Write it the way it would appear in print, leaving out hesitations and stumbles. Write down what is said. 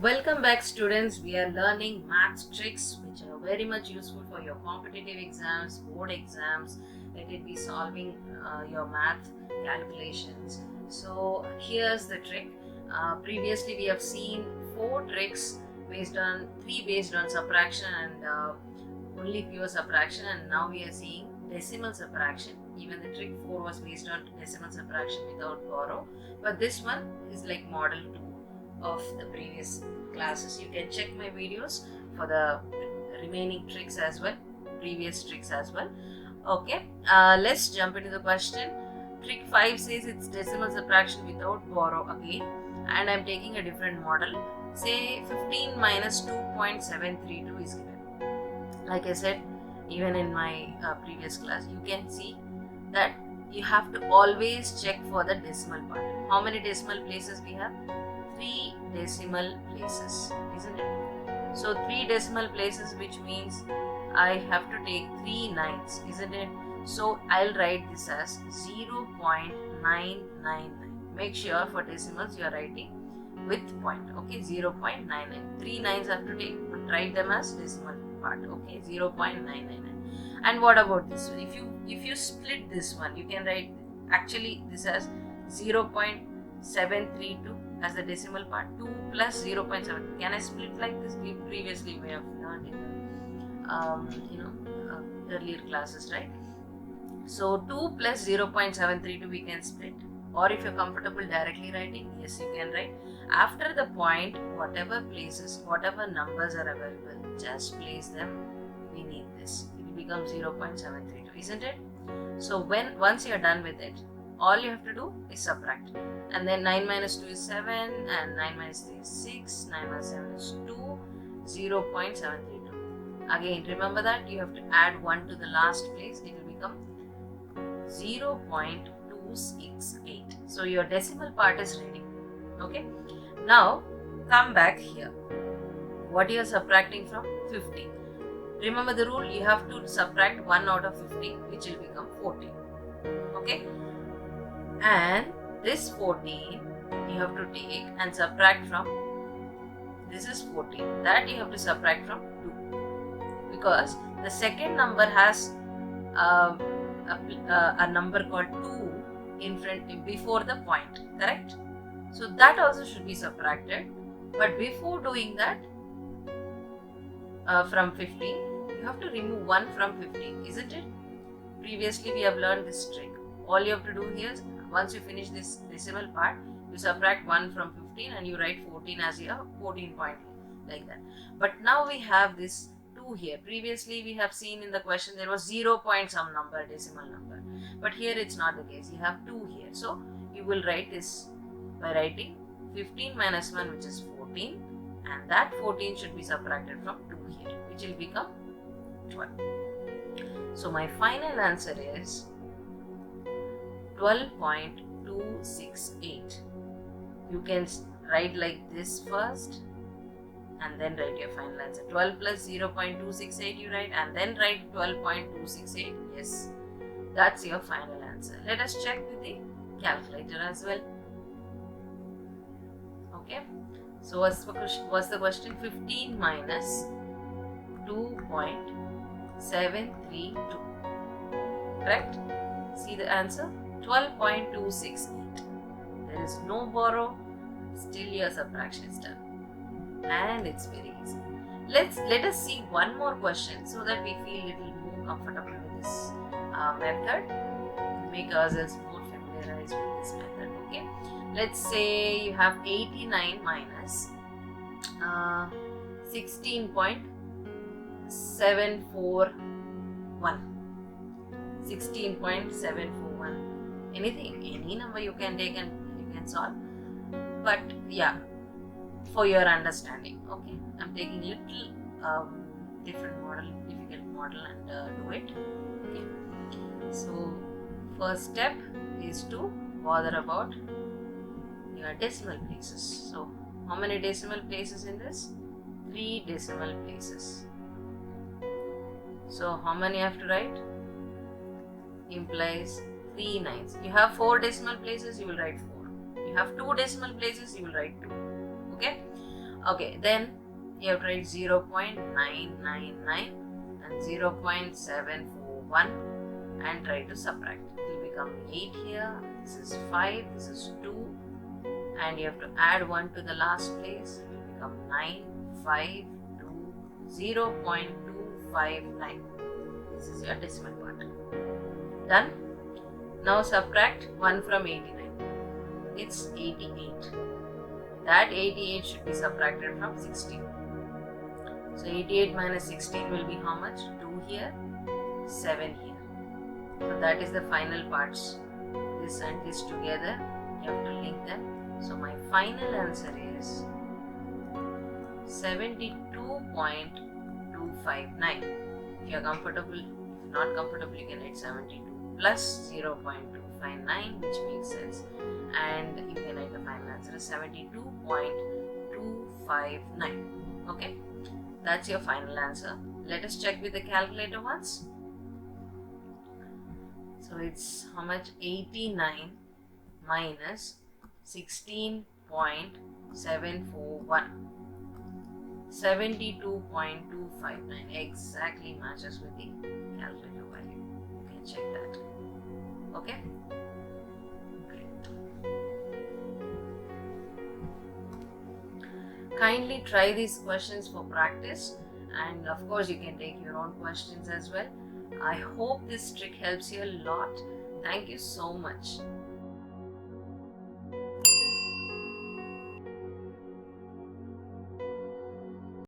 Welcome back, students. We are learning math tricks which are very much useful for your competitive exams, board exams. Let it be solving your math calculations. So here's the trick. Previously we have seen 4 tricks based on 3 based on subtraction and only pure subtraction, and now we are seeing decimal subtraction. Even the trick 4 was based on decimal subtraction without borrow, but this one is like model 2 of the previous classes. You can check my videos for the remaining tricks as well, previous tricks as well. Okay, let's jump into the question. Trick 5 says it's decimal subtraction without borrow again, and I'm taking a different model. Say 15 minus 2.732 is given. Like I said, even in my previous class, you can see that you have to always check for the decimal part. How many decimal places we have? 3 decimal places, isn't it? So 3 decimal places, which means I have to take 3 nines, isn't it? So I'll write this as 0.999. Make sure for decimals you are writing with point, okay? 0.99. 3 nines have to take, but write them as decimal part, okay? 0.999. And what about this one? If you split this one, you can write actually this as 0.732 as the decimal part. 2 plus 0.7. Can I split like this? Previously we have learned in earlier classes, right? So 2 plus 0.732 we can split, or if you're comfortable directly writing, yes, you can write. After the point, whatever places, whatever numbers are available, just place them beneath this. It will become 0.732, isn't it? So once you're done with it, all you have to do is subtract. And then 9 minus 2 is 7, and 9 minus 3 is 6, 9 minus 7 is 2, 0.732. Again, remember that you have to add 1 to the last place, it will become 0.268. So your decimal part is ready. Okay. Now come back here. What you are subtracting from? 50. Remember the rule, you have to subtract 1 out of 50, which will become 14. Okay. And this 14 you have to take and subtract from, this is 14, that you have to subtract from 2, because the second number has a number called 2 in front before the point, correct? So that also should be subtracted. But before doing that, from 15, you have to remove 1 from 15, isn't it? Previously we have learned this trick. All you have to do here is, once you finish this decimal part, you subtract 1 from 15 and you write 14 as your 14 point, like that. But now we have this 2 here. Previously we have seen in the question there was 0 point some number, decimal number. But here it's not the case. You have 2 here. So you will write this by writing 15 minus 1, which is 14. And that 14 should be subtracted from 2 here, which will become 12. So my final answer is 12.268. You can write like this first and then write your final answer. 12 plus 0.268 you write, and then write 12.268. Yes, that's your final answer. Let us check with the calculator as well. Okay, so what's the question? 15 minus 2.732. Correct? See the answer? 12.268. There is no borrow, still your subtraction is done. And it's very easy. Let us see one more question so that we feel a little more comfortable with this method. Make ourselves more familiarized with this method. Okay. Let's say you have 89 minus 16.741. 16.741. Anything, any number you can take and you can solve. But yeah, for your understanding, okay, I'm taking little different model, difficult model and do it. Okay. So first step is to bother about your decimal places. So how many decimal places in this? 3 decimal places. So how many I have to write? Implies 3 nines. You have 4 decimal places, you will write 4. You have 2 decimal places, you will write 2. Okay? Okay, then you have to write 0.999 and 0.741 and try to subtract. It will become 8 here, this is 5, this is 2, and you have to add 1 to the last place. It will become 9, 5, 2, 0.259. This is your decimal part. Done? Now subtract 1 from 89. It's 88. That 88 should be subtracted from 16. So 88 minus 16 will be how much? 2 here, 7 here. So that is the final parts. This and this together, you have to link them. So my final answer is 72.259. If you are comfortable, if not comfortable, you can write 72 plus 0.259, which makes sense. And you can write the final answer as 72.259. Okay, that's your final answer. Let us check with the calculator once. So it's how much? 89 minus 16.741. 72.259 exactly matches with the calculator value. You can check that. Okay? Great. Kindly try these questions for practice, and of course you can take your own questions as well. I hope this trick helps you a lot. Thank you so much.